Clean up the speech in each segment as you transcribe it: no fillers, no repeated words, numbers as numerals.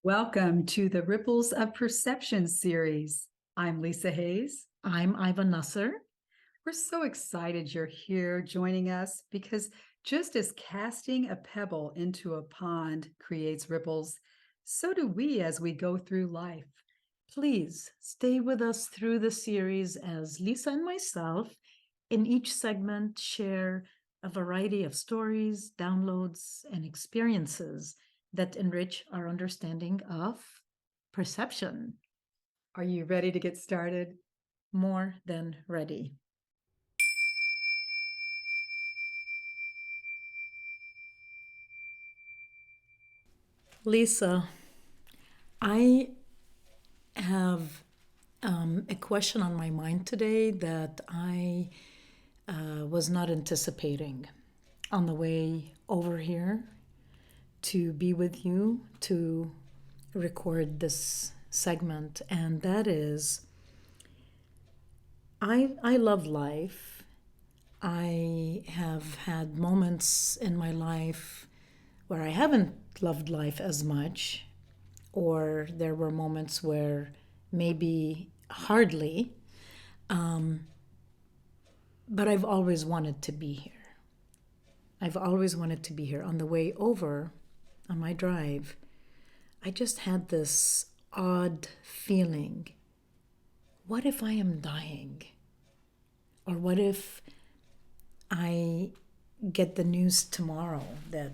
Welcome to the Ripples of Perception series. I'm Lisa Hayes. I'm Iva Nasr. We're so excited you're here joining us because just as casting a pebble into a pond creates ripples, so do we as we go through life. Please stay with us through the series as Lisa and myself, in each segment, share a variety of stories, downloads, and experiences that enrich our understanding of perception. Are you ready to get started? More than ready. Lisa, I have a question on my mind today that I was not anticipating on the way over here to be with you to record this segment, and that is I love life. I have had moments in my life where I haven't loved life as much, or there were moments where maybe hardly, but I've always wanted to be here. I've always wanted to be here. On the way over, on my drive, I just had this odd feeling. What if I am dying? Or what if I get the news tomorrow that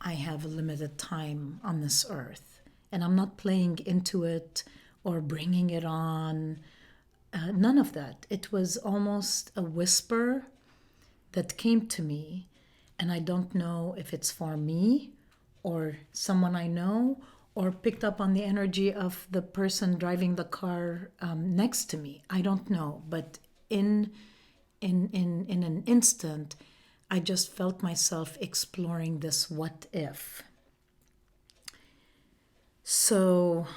I have a limited time on this earth? And I'm not playing into it or bringing it on. None of that. It was almost a whisper that came to me, and I don't know if it's for me or someone I know, or picked up on the energy of the person driving the car next to me. I don't know, but in an instant, I just felt myself exploring this what if. So,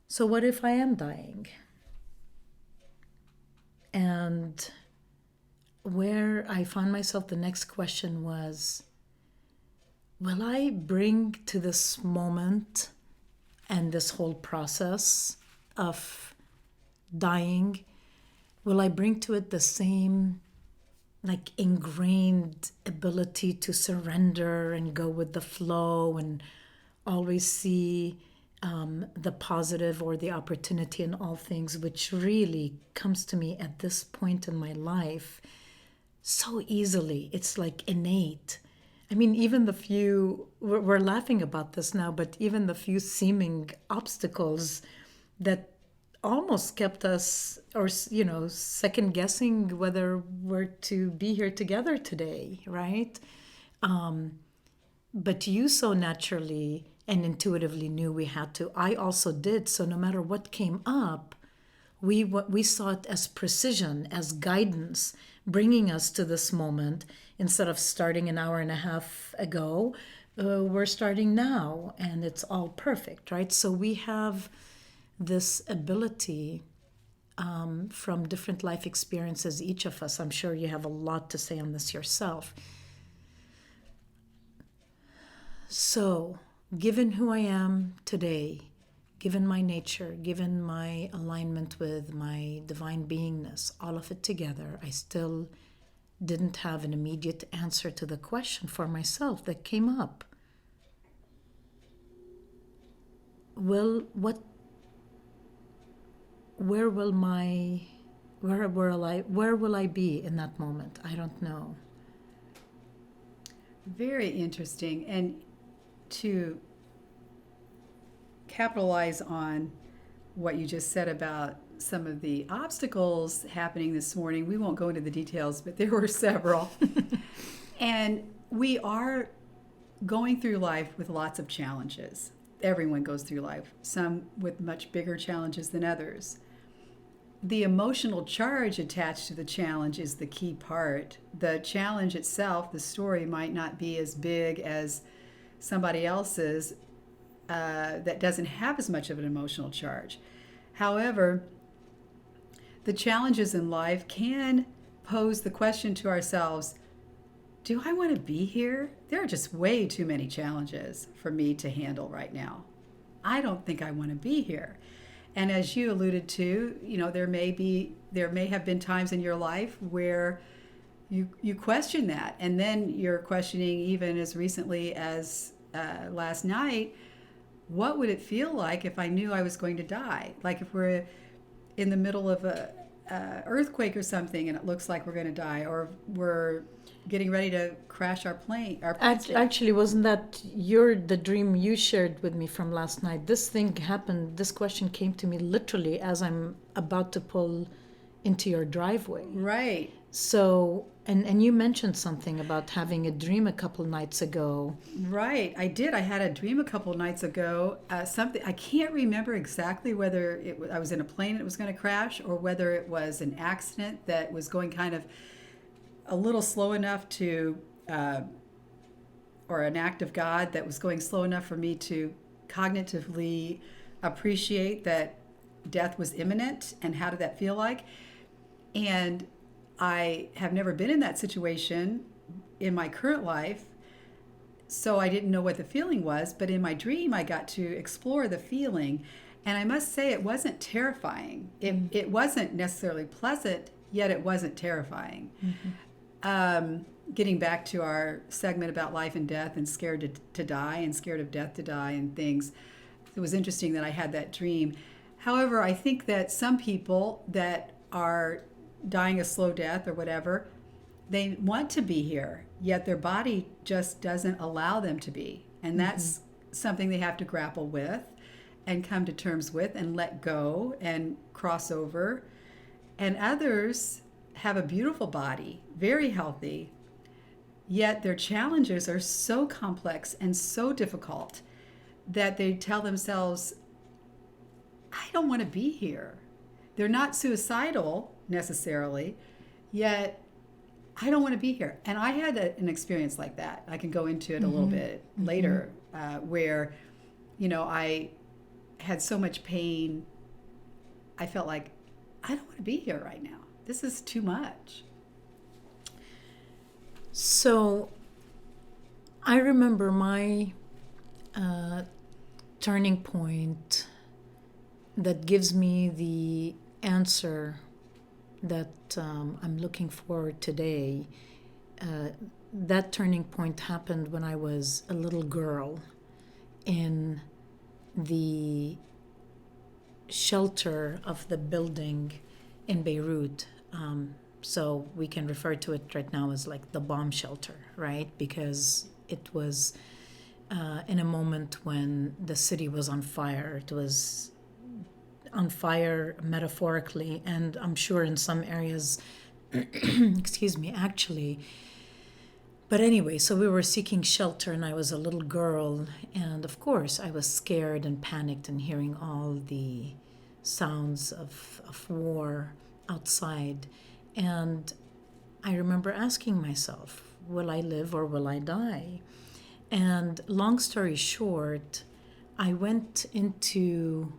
so what if I am dying? And where I found myself, the next question was, will I bring to this moment and this whole process of dying, will I bring to it the same like ingrained ability to surrender and go with the flow and always see the positive or the opportunity in all things, which really comes to me at this point in my life so easily. It's like innate. I mean, even the few, we're laughing about this now, but even the few seeming obstacles that almost kept us, or, second guessing whether we're to be here together today, right? But you so naturally and intuitively knew we had to. I also did. So no matter what came up, we saw it as precision, as guidance, bringing us to this moment. Instead of starting an hour and a half ago, we're starting now, and it's all perfect, right? So we have this ability from different life experiences, each of us. I'm sure you have a lot to say on this yourself. So, given who I am today, given my nature, given my alignment with my divine beingness, all of it together, I still didn't have an immediate answer to the question for myself that came up. Will what where will my where will I be in that moment? I don't know. Very interesting. And to capitalize on what you just said about some of the obstacles happening this morning, we won't go into the details, but there were several. And we are going through life with lots of challenges. Everyone goes through life, some with much bigger challenges than others. The emotional charge attached to the challenge is the key part. The challenge itself, the story, might not be as big as somebody else's that doesn't have as much of an emotional charge. However, the challenges in life can pose the question to ourselves, do I want to be here? There are just way too many challenges for me to handle right now. I don't think I want to be here. And as you alluded to, there may have been times in your life where you question that, and then you're questioning, even as recently as last night, what would it feel like if I knew I was going to die? Like if we're in the middle of a earthquake or something, and it looks like we're going to die, or we're getting ready to crash our plane. Actually, wasn't that the dream you shared with me from last night? This thing happened. This question came to me literally as I'm about to pull into your driveway. Right. So, and you mentioned something about having a dream a couple nights ago. Right, I did. I had a dream a couple nights ago. Something I can't remember exactly whether I was in a plane and it was going to crash, or whether it was an accident that was going kind of a little slow enough to, or an act of God that was going slow enough for me to cognitively appreciate that death was imminent, and how did that feel like. And I have never been in that situation in my current life, so I didn't know what the feeling was. But in my dream, I got to explore the feeling. And I must say, it wasn't terrifying. It wasn't necessarily pleasant, yet it wasn't terrifying. Getting back to our segment about life and death and scared to die and scared of death to die and things, it was interesting that I had that dream. However, I think that some people that are dying a slow death or whatever, they want to be here, yet their body just doesn't allow them to be. And that's something they have to grapple with and come to terms with and let go and cross over. And others have a beautiful body, very healthy, yet their challenges are so complex and so difficult that they tell themselves, I don't want to be here. They're not suicidal necessarily, yet I don't want to be here. And I had an experience like that. I can go into it a little bit later, where, I had so much pain. I felt like, I don't want to be here right now. This is too much. So I remember my turning point that gives me the answer that I'm looking for today. That turning point happened when I was a little girl in the shelter of the building in Beirut. So we can refer to it right now as like the bomb shelter, right? Because it was in a moment when the city was on fire. It was on fire metaphorically, and I'm sure in some areas, excuse me, actually. But anyway, so we were seeking shelter, and I was a little girl, and of course I was scared and panicked and hearing all the sounds of war outside. And I remember asking myself, will I live or will I die? And long story short, I went into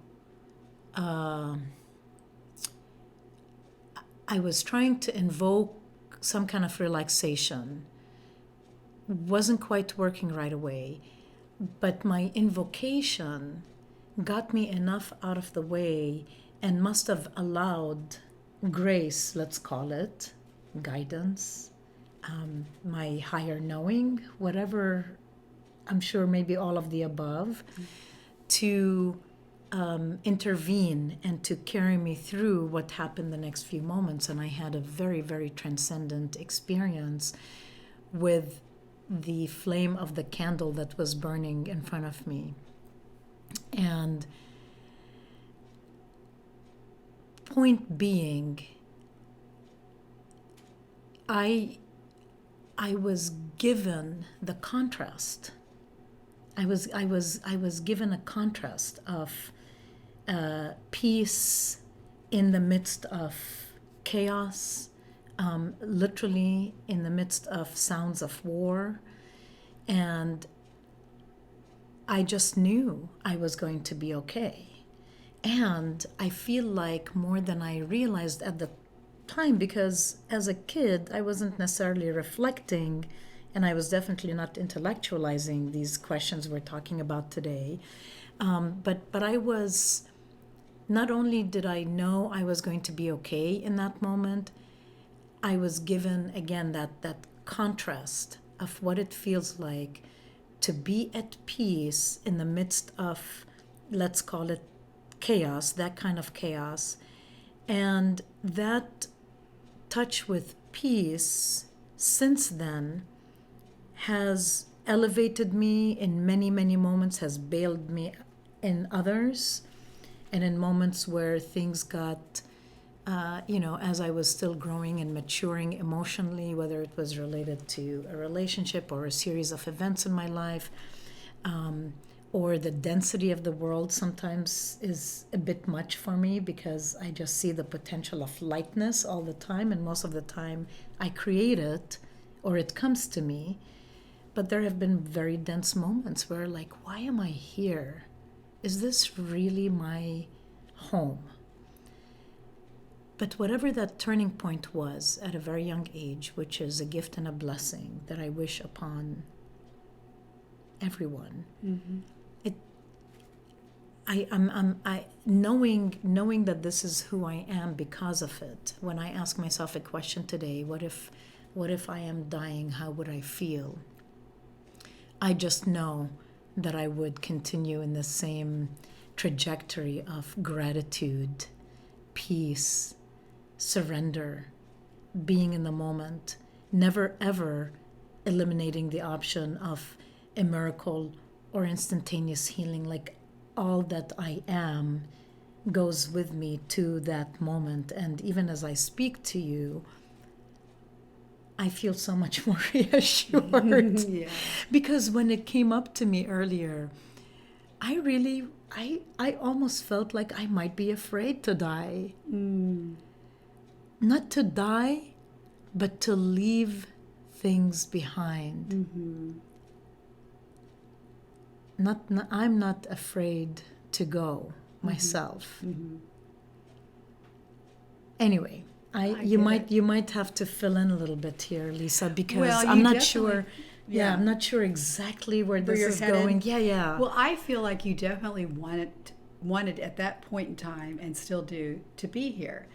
I was trying to invoke some kind of relaxation. Wasn't quite working right away, but my invocation got me enough out of the way and must have allowed grace, let's call it, guidance, my higher knowing, whatever, I'm sure maybe all of the above, to intervene and to carry me through what happened the next few moments. And I had a very, very transcendent experience with the flame of the candle that was burning in front of me. And point being, I was given the contrast. I was given a contrast of peace in the midst of chaos, literally in the midst of sounds of war. And I just knew I was going to be okay. And I feel like more than I realized at the time, because as a kid, I wasn't necessarily reflecting And I was definitely not intellectualizing these questions we're talking about today. But I was, not only did I know I was going to be okay in that moment, I was given again that contrast of what it feels like to be at peace in the midst of, let's call it chaos, that kind of chaos. And that touch with peace since then has elevated me in many, many moments, has bailed me in others, and in moments where things got, as I was still growing and maturing emotionally, whether it was related to a relationship or a series of events in my life, or the density of the world sometimes is a bit much for me because I just see the potential of lightness all the time, and most of the time I create it or it comes to me. But there have been very dense moments where, like, why am I here? Is this really my home? But whatever that turning point was at a very young age, which is a gift and a blessing that I wish upon everyone, I knowing that this is who I am because of it. When I ask myself a question today, what if I am dying? How would I feel? I just know that I would continue in the same trajectory of gratitude, peace, surrender, being in the moment, never ever eliminating the option of a miracle or instantaneous healing. Like, all that I am goes with me to that moment. And even as I speak to you, I feel so much more reassured. Yeah. Because when it came up to me earlier, I almost felt like I might be afraid to die. Not to die, but to leave things behind. I'm not afraid to go myself. Anyway, you might have to fill in a little bit here, Lisa, because Well, I'm you not definitely- sure. Yeah, I'm not sure exactly where this you're is headed. going. Yeah. Well, I feel like you definitely wanted at that point in time, and still do, to be here.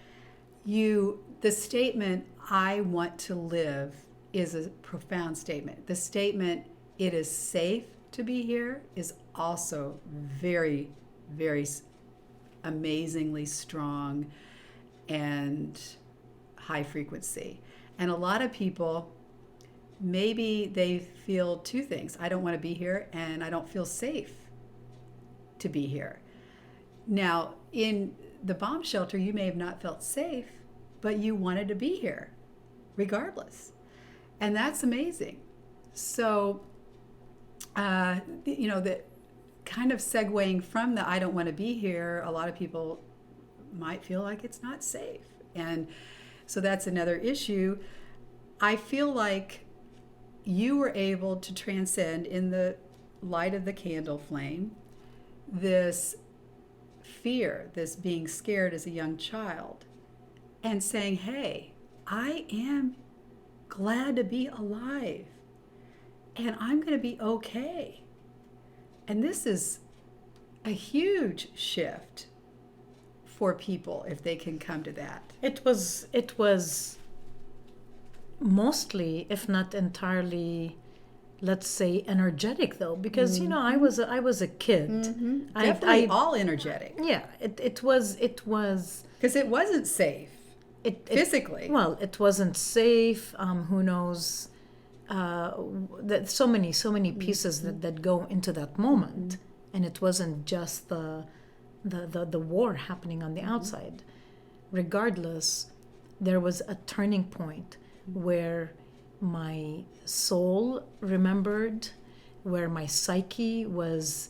The statement, I want to live, is a profound statement. The statement, it is safe to be here, is also very, very amazingly strong and high frequency. And a lot of people, maybe they feel two things. I don't want to be here, and I don't feel safe to be here. Now, in the bomb shelter, you may have not felt safe, but you wanted to be here regardless. And that's amazing. So, the kind of segueing from the I don't want to be here, a lot of people might feel like it's not safe. And so that's another issue. I feel like you were able to transcend, in the light of the candle flame, this fear, this being scared as a young child, and saying, hey, I am glad to be alive, and I'm going to be okay. And this is a huge shift for people if they can come to that. It was mostly, if not entirely, let's say, energetic, though, because I was a kid. Definitely all energetic. Yeah, it was Because it wasn't safe physically. Well, it wasn't safe. Who knows? That so many pieces that go into that moment, and it wasn't just the war happening on the outside. Regardless, there was a turning point where my soul remembered, where my psyche was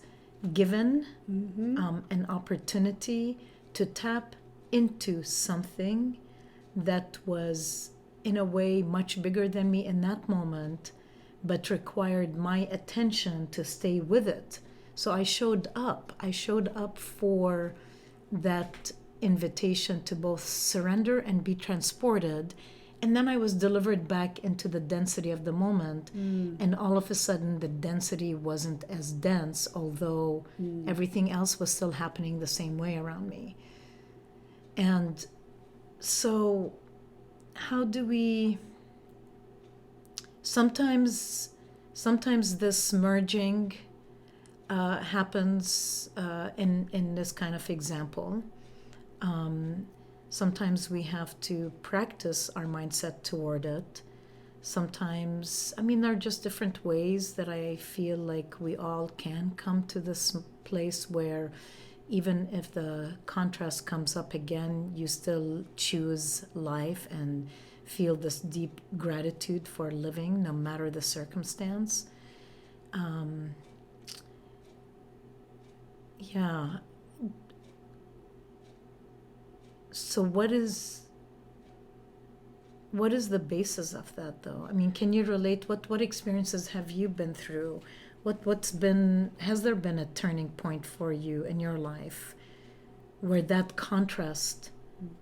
given an opportunity to tap into something that was, in a way, much bigger than me in that moment, but required my attention to stay with it. So I showed up. I showed up for that invitation to both surrender and be transported. And then I was delivered back into the density of the moment. And all of a sudden, the density wasn't as dense, although everything else was still happening the same way around me. And so, how do we sometimes this merging happens in this kind of example. Sometimes we have to practice our mindset toward it. Sometimes, I mean, there are just different ways that I feel like we all can come to this place where even if the contrast comes up again, you still choose life and feel this deep gratitude for living no matter the circumstance. Yeah. So what is the basis of that, though? I mean, can you relate? What experiences have you been through? Has there been a turning point for you in your life where that contrast,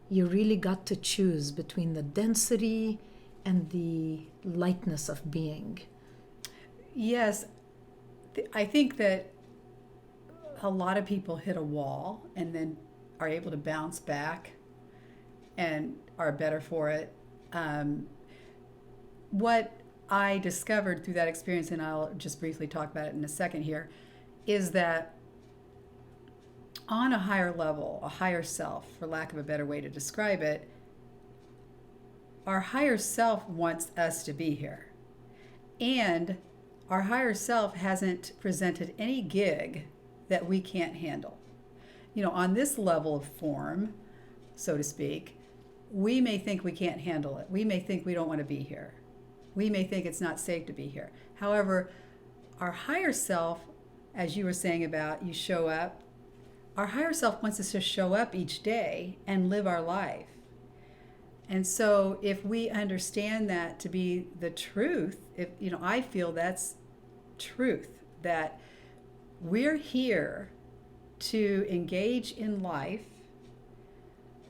you really got to choose between the density and the lightness of being? Yes, I think that a lot of people hit a wall and then are able to bounce back and are better for it. What I discovered through that experience, and I'll just briefly talk about it in a second here, is that on a higher level, a higher self, for lack of a better way to describe it, our higher self wants us to be here. And our higher self hasn't presented any gig that we can't handle. You know, on this level of form, so to speak, we may think we can't handle it. We may think we don't want to be here. We may think it's not safe to be here. However, our higher self, as you were saying about you show up, our higher self wants us to show up each day and live our life. And so if we understand that to be the truth, I feel that's truth, that we're here to engage in life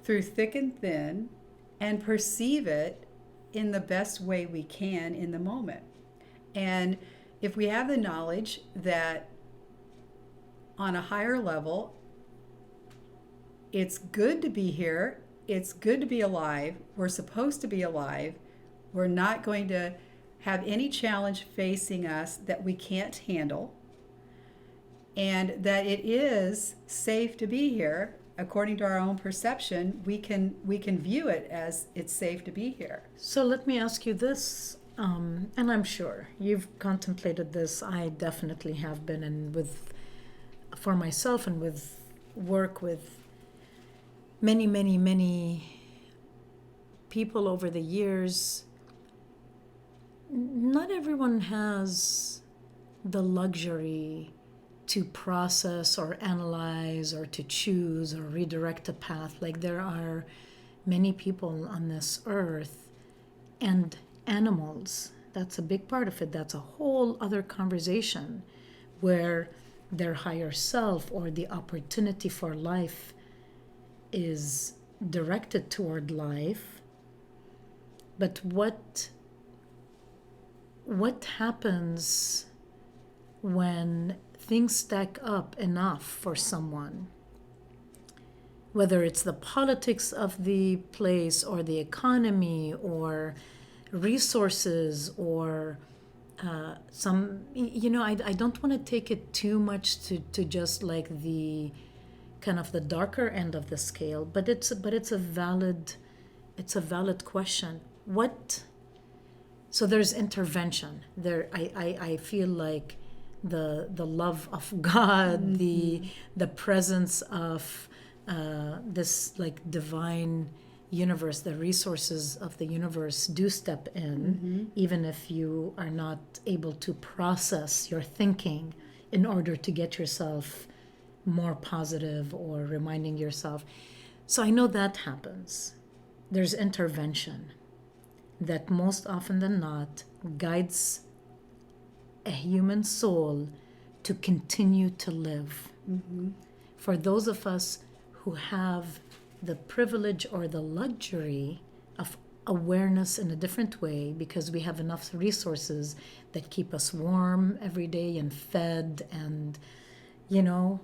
through thick and thin and perceive it in the best way we can in the moment. And if we have the knowledge that on a higher level, it's good to be here, it's good to be alive, we're supposed to be alive, we're not going to have any challenge facing us that we can't handle, and that it is safe to be here according to our own perception, we can view it as it's safe to be here. So let me ask you this, and I'm sure you've contemplated this. I definitely have been, and for myself and with work with many people over the years. Not everyone has the luxury to process or analyze or to choose or redirect a path. Like, there are many people on this earth and animals. That's a big part of it. That's a whole other conversation where their higher self or the opportunity for life is directed toward life. But what happens when things stack up enough for someone, whether it's the politics of the place or the economy or resources or some, I don't want to take it too much to just like the kind of the darker end of the scale, but it's a valid question. So there's intervention there. I feel like the love of God, the presence of this like divine universe, the resources of the universe do step in, even if you are not able to process your thinking in order to get yourself more positive or reminding yourself. So I know that happens. There's intervention that most often than not guides a human soul to continue to live. For those of us who have the privilege or the luxury of awareness in a different way because we have enough resources that keep us warm every day and fed, and you know,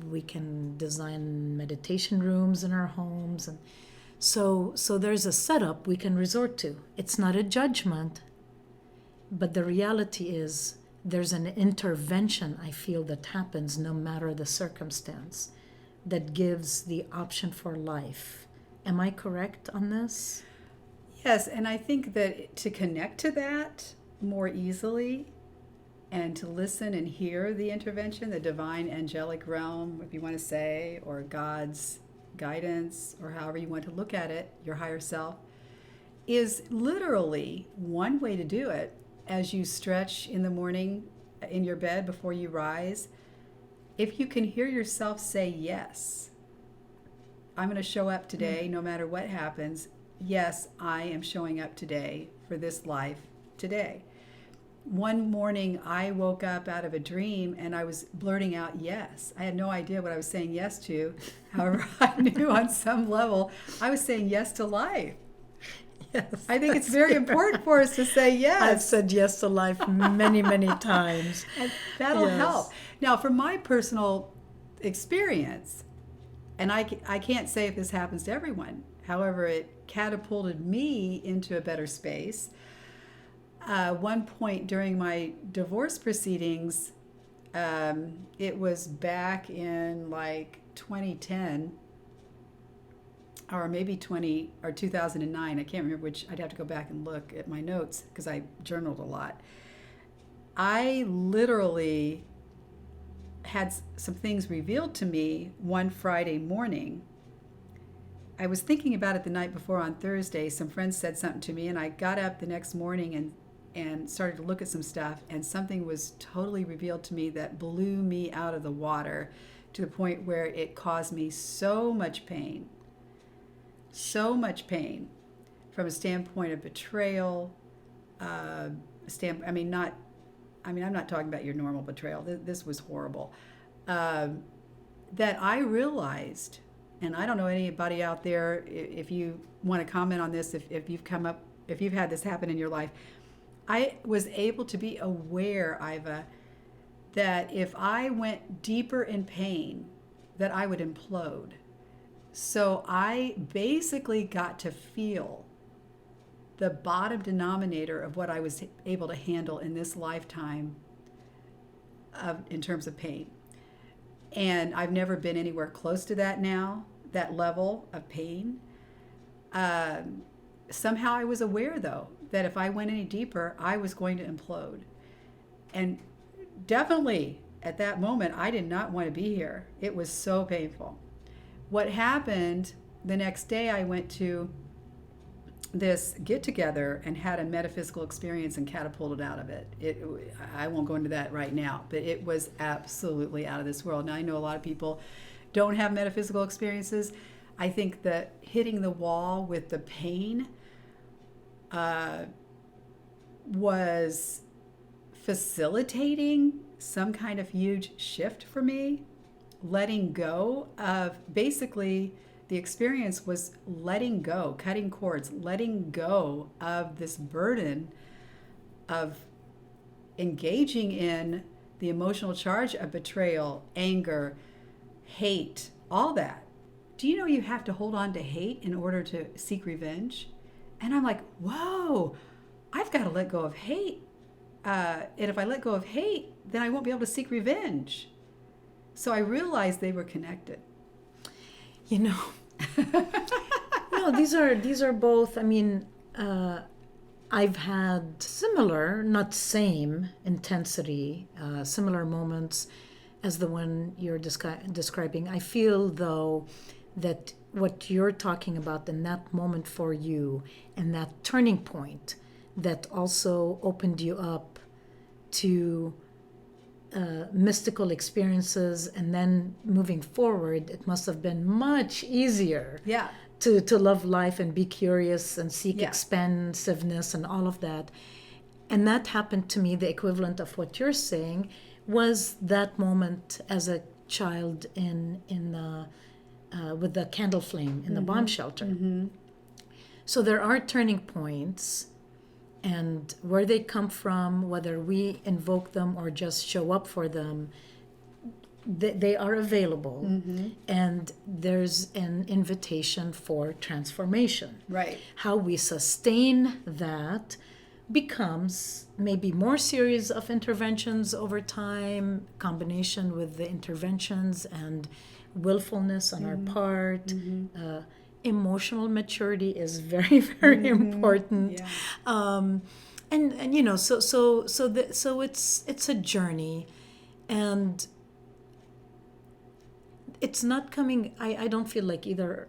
we can design meditation rooms in our homes, and so there's a setup we can resort to. It's not a judgment, but the reality is there's an intervention I feel that happens no matter the circumstance that gives the option for life. Am I correct on this? Yes, and I think that to connect to that more easily and to listen and hear the intervention, the divine angelic realm, if you want to say, or God's guidance, or however you want to look at it, your higher self, is literally one way to do it. As you stretch in the morning in your bed before you rise, if you can hear yourself say, yes, I'm going to show up today no matter what happens. Yes, I am showing up today for this life today. One morning I woke up out of a dream and I was blurting out yes. I had no idea what I was saying yes to. However, I knew on some level I was saying yes to life. Yes, I think it's very important for us to say yes. I've said yes to life many, many times. And that'll Yes. help. Now, from my personal experience, and I can't say if this happens to everyone, however, it catapulted me into a better space. One point during my divorce proceedings, it was back in like 2010, or maybe 2009. I can't remember which. I'd have to go back and look at my notes because I journaled a lot. I literally had some things revealed to me one Friday morning. I was thinking about it the night before on Thursday. Some friends said something to me, and I got up the next morning and started to look at some stuff, and something was totally revealed to me that blew me out of the water to the point where it caused me so much pain from a standpoint of betrayal. I'm not talking about your normal betrayal. This was horrible. That I realized, and I don't know anybody out there, if you want to comment on this, if you've had this happen in your life, I was able to be aware, Iva, that if I went deeper in pain, that I would implode. So I basically got to feel the bottom denominator of what I was able to handle in this lifetime in terms of pain. And I've never been anywhere close to that now, that level of pain. Somehow I was aware, though, that if I went any deeper, I was going to implode. And definitely at that moment, I did not want to be here. It was so painful. What happened the next day, I went to this get-together and had a metaphysical experience and catapulted out of it. I won't go into that right now, but it was absolutely out of this world. Now, I know a lot of people don't have metaphysical experiences. I think that hitting the wall with the pain was facilitating some kind of huge shift for me. Letting go of, basically, the experience was letting go, cutting cords, letting go of this burden of engaging in the emotional charge of betrayal, anger, hate, all that. Do you know you have to hold on to hate in order to seek revenge? And I'm like, whoa, I've got to let go of hate. And if I let go of hate, then I won't be able to seek revenge. So I realized they were connected. You know, no, these are both. I mean, I've had similar, not same intensity, similar moments as the one you're describing. I feel, though, that what you're talking about in that moment for you and that turning point that also opened you up to mystical experiences, and then moving forward, it must have been much easier to love life and be curious and seek expansiveness and all of that. And that happened to me. The equivalent of what you're saying was that moment as a child in with the candle flame in the bomb shelter. So there are turning points, and where they come from, whether we invoke them or just show up for them, they are available. And there's an invitation for transformation. Right. How we sustain that becomes maybe more series of interventions over time, combination with the interventions and willfulness on our part. Emotional maturity is very, very important. Yeah. And so it's a journey, and it's not coming. I don't feel like either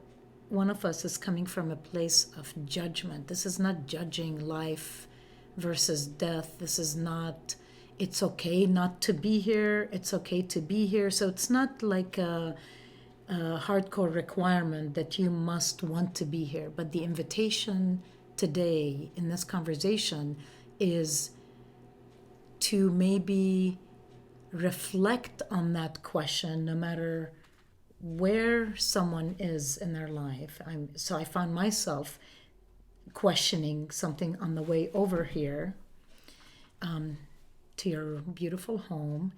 one of us is coming from a place of judgment. This is not judging life versus death. This is not, it's okay not to be here, it's okay to be here. So it's not like a hardcore requirement that you must want to be here. But the invitation today in this conversation is to maybe reflect on that question, no matter where someone is in their life. So I found myself questioning something on the way over here to your beautiful home,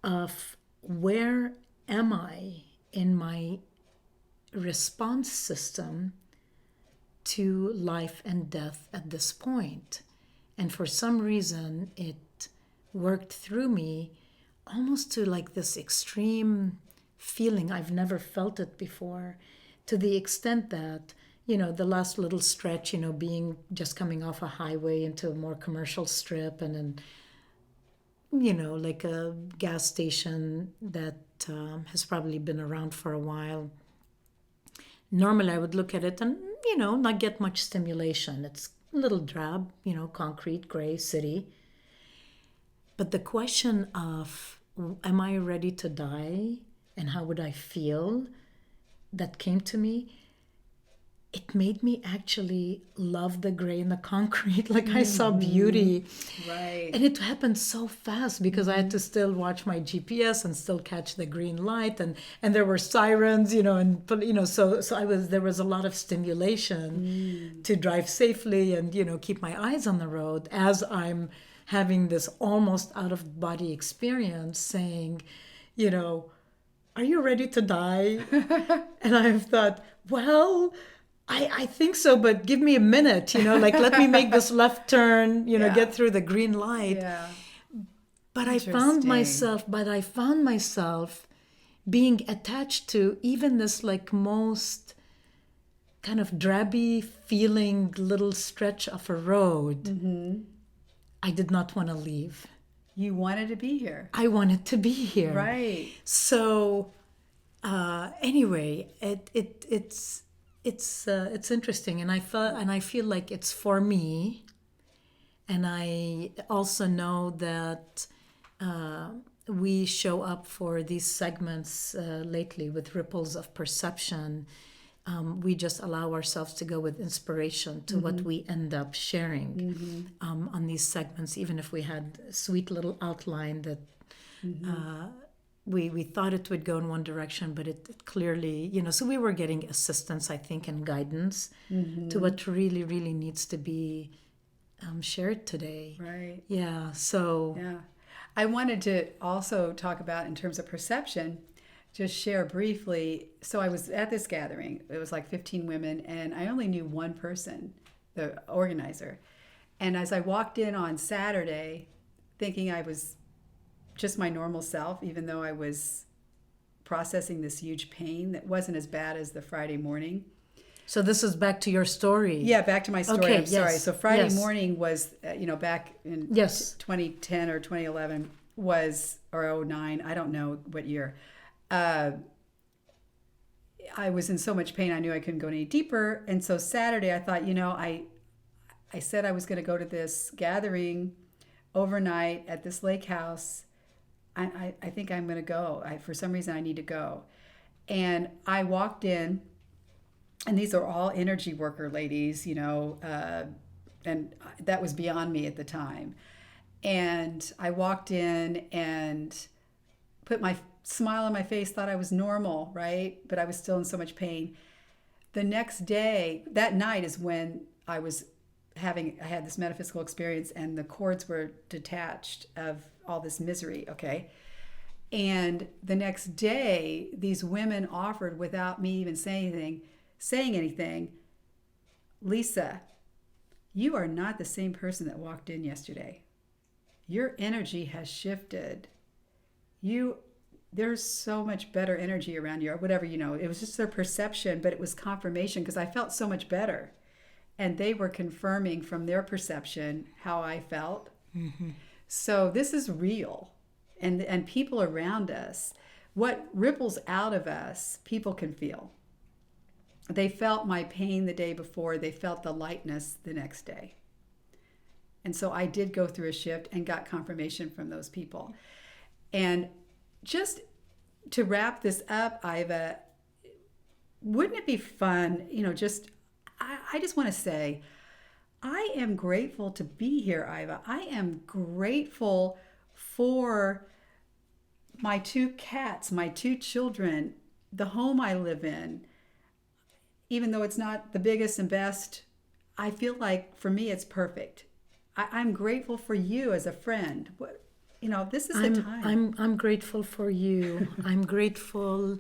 of where am I in my response system to life and death at this point. And for some reason, it worked through me almost to like this extreme feeling. I've never felt it before, to the extent that, the last little stretch, being just coming off a highway into a more commercial strip, and then, like a gas station that has probably been around for a while. Normally I would look at it and, not get much stimulation. It's a little drab, concrete, gray city. But the question of, am I ready to die? And how would I feel? That came to me. It made me actually love the gray and the concrete. Like I saw beauty. Right. And it happened so fast because I had to still watch my GPS and still catch the green light, and there were sirens, so there was a lot of stimulation to drive safely and, keep my eyes on the road as I'm having this almost out of body experience, saying, are you ready to die? And I've thought, well, I think so, but give me a minute, let me make this left turn, get through the green light. Yeah. But I found myself being attached to even this like most kind of drabby feeling little stretch of a road. I did not want to leave. You wanted to be here. I wanted to be here. Right. So anyway, it's interesting, and I feel like it's for me, and I also know that we show up for these segments lately with Ripples of Perception. We just allow ourselves to go with inspiration to what we end up sharing on these segments, even if we had a sweet little outline that we thought it would go in one direction, but it clearly, so we were getting assistance, I think, and guidance to what really, really needs to be shared today. Right. Yeah, so. Yeah. I wanted to also talk about, in terms of perception, just share briefly. So I was at this gathering. It was like 15 women, and I only knew one person, the organizer. And as I walked in on Saturday, thinking I was just my normal self, even though I was processing this huge pain that wasn't as bad as the Friday morning. So this is back to your story. Yeah, back to my story. Okay, I'm sorry. yes, So Friday yes. morning was, back in Yes. 2010 or 2011 was, or 09, I don't know what year. I was in so much pain, I knew I couldn't go any deeper. And so Saturday, I thought, I said I was going to go to this gathering overnight at this lake house. I think I'm going to go. For some reason, I need to go. And I walked in, and these are all energy worker ladies, and that was beyond me at the time. And I walked in and put my smile on my face, thought I was normal, right? But I was still in so much pain. the next day, that night is when I had this metaphysical experience, and the cords were detached of all this misery, okay? And the next day, these women offered, without me even saying anything, Lisa, you are not the same person that walked in yesterday. Your energy has shifted. There's so much better energy around you, or whatever, it was just their perception, but it was confirmation because I felt so much better. And they were confirming from their perception how I felt. Mm-hmm. So this is real. And people around us, what ripples out of us, people can feel. They felt my pain the day before. They felt the lightness the next day. And so I did go through a shift and got confirmation from those people. And just to wrap this up, Iva, wouldn't it be fun, I just want to say, I am grateful to be here, Iva. I am grateful for my 2 cats, my 2 children, the home I live in. Even though it's not the biggest and best, I feel like for me it's perfect. I'm grateful for you as a friend. This is the time. I'm grateful for you. I'm grateful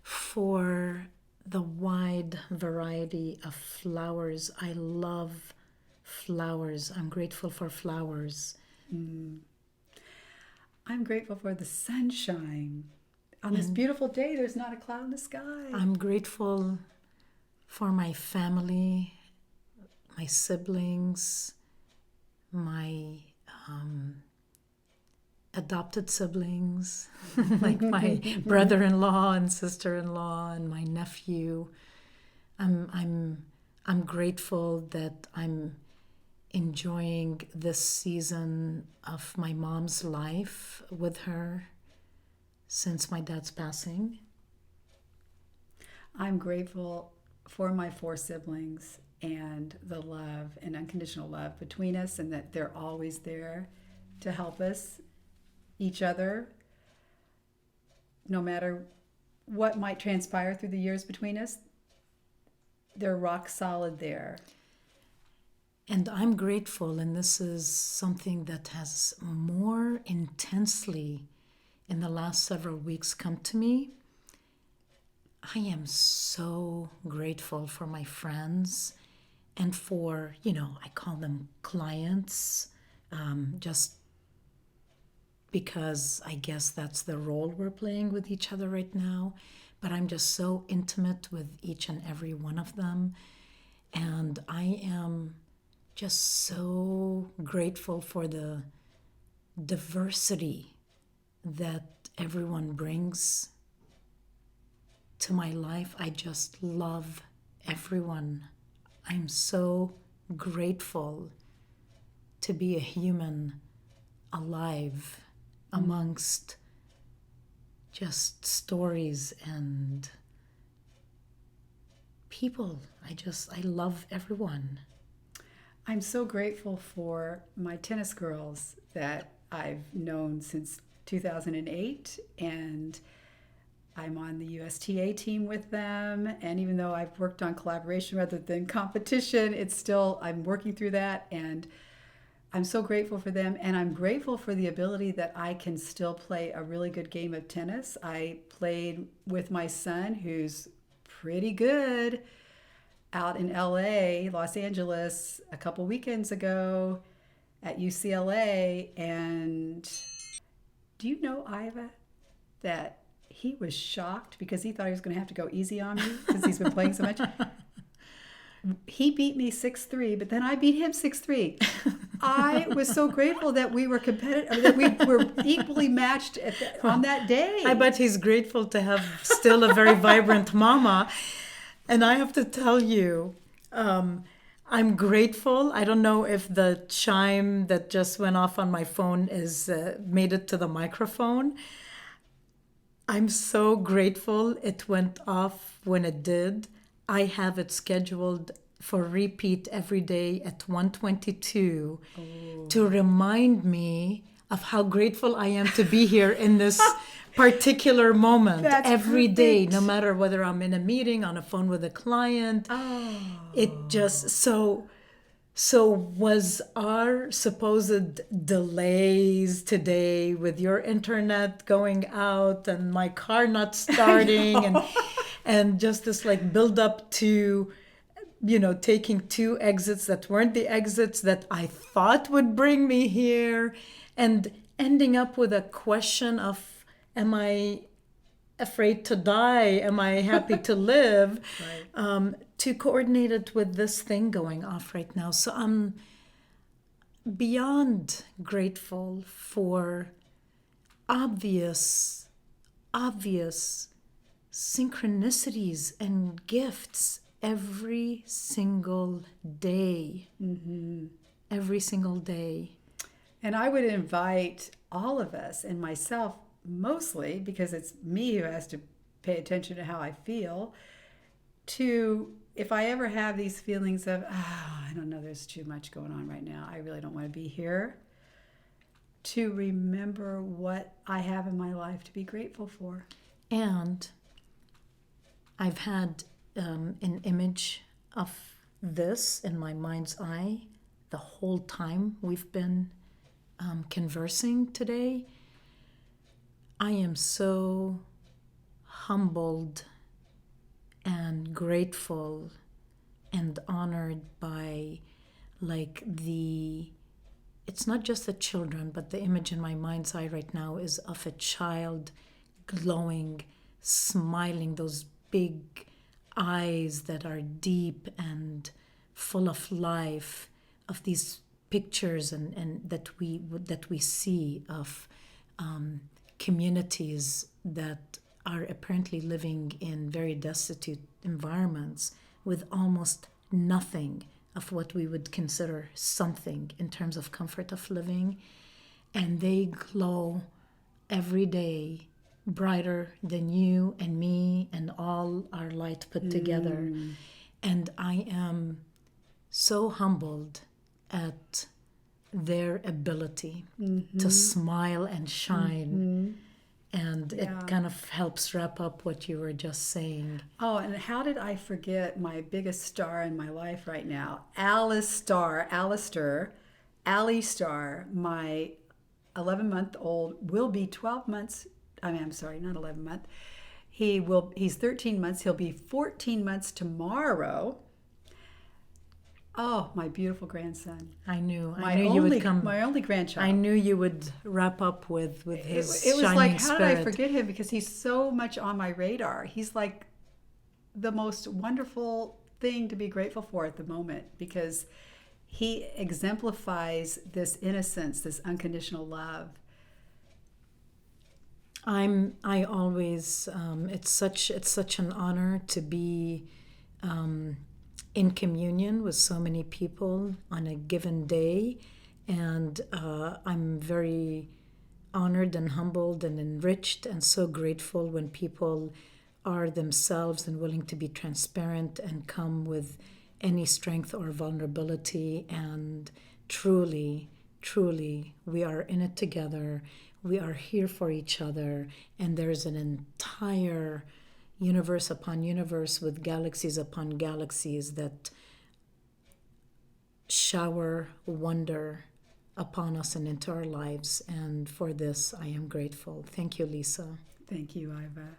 for the wide variety of flowers. I love flowers. I'm grateful for flowers. I'm grateful for the sunshine. On this beautiful day, there's not a cloud in the sky. I'm grateful for my family, my siblings, my adopted siblings, like my brother-in-law and sister-in-law and my nephew. I'm grateful that I'm enjoying this season of my mom's life with her since my dad's passing. I'm grateful for my 4 siblings and the love and unconditional love between us, and that they're always there to help us, each other, no matter what might transpire through the years between us. They're rock solid there. And I'm grateful, and this is something that has more intensely in the last several weeks come to me. I am so grateful for my friends and for, I call them clients, just because I guess that's the role we're playing with each other right now. But I'm just so intimate with each and every one of them. And I am just so grateful for the diversity that everyone brings to my life. I just love everyone. I'm so grateful to be a human alive amongst just stories and people. I love everyone. I'm so grateful for my tennis girls that I've known since 2008, and I'm on the USTA team with them. And even though I've worked on collaboration rather than competition, it's still, I'm working through that, and I'm so grateful for them. And I'm grateful for the ability that I can still play a really good game of tennis. I played with my son, who's pretty good, out in LA, Los Angeles, a couple weekends ago at UCLA. And do you know, Iva, that he was shocked because he thought he was going to have to go easy on me because he's been playing so much. He beat me 6-3, but then I beat him 6-3. I was so grateful that we were competitive, that we were equally matched on that day. I bet he's grateful to have still a very vibrant mama. And I have to tell you, I'm grateful. I don't know if the chime that just went off on my phone is made it to the microphone. I'm so grateful it went off when it did. I have it scheduled for repeat every day at 1:22 to remind me of how grateful I am to be here in this particular moment That's every day, perfect. no matter whether I'm in a meeting, on a phone with a client. Oh. It just so was our supposed delays today with your internet going out and my car not starting and just this like build up to taking two exits that weren't the exits that I thought would bring me here, and ending up with a question of, am I afraid to die? Am I happy to live? Right. To coordinate it with this thing going off right now. So I'm beyond grateful for obvious, obvious synchronicities and gifts every single day. Every single day. And I would invite all of us, and myself mostly, because it's me who has to pay attention to how I feel, to, if I ever have these feelings of, I don't know, there's too much going on right now, I really don't want to be here, to remember what I have in my life to be grateful for. And I've had an image of this in my mind's eye the whole time we've been conversing today. I am so humbled and grateful and honored by it's not just the children, but the image in my mind's eye right now is of a child glowing, smiling, those big eyes that are deep and full of life, of these pictures and that we see of communities that are apparently living in very destitute environments with almost nothing of what we would consider something in terms of comfort of living, and they glow every day brighter than you and me and all our light put together. And I am so humbled at their ability to smile and shine. And it kind of helps wrap up what you were just saying. Oh, and how did I forget my biggest star in my life right now? Alistair, Ali Star, my 11-month-old, will be 12 months. I'm sorry, not 11 month. He's 13 months. He'll be 14 months tomorrow. Oh, my beautiful grandson. I knew you would come. My only grandchild. I knew you would wrap up with his It was shining like, how spirit. did I forget him? Because he's so much on my radar. He's like the most wonderful thing to be grateful for at the moment, because he exemplifies this innocence, this unconditional love. I always it's such an honor to be in communion with so many people on a given day, and I'm very honored and humbled and enriched and so grateful when people are themselves and willing to be transparent and come with any strength or vulnerability. And truly, truly, we are in it together. We are here for each other, and there's an entire universe upon universe with galaxies upon galaxies that shower wonder upon us and into our lives. And for this, I am grateful. Thank you, Lisa. Thank you, Iva.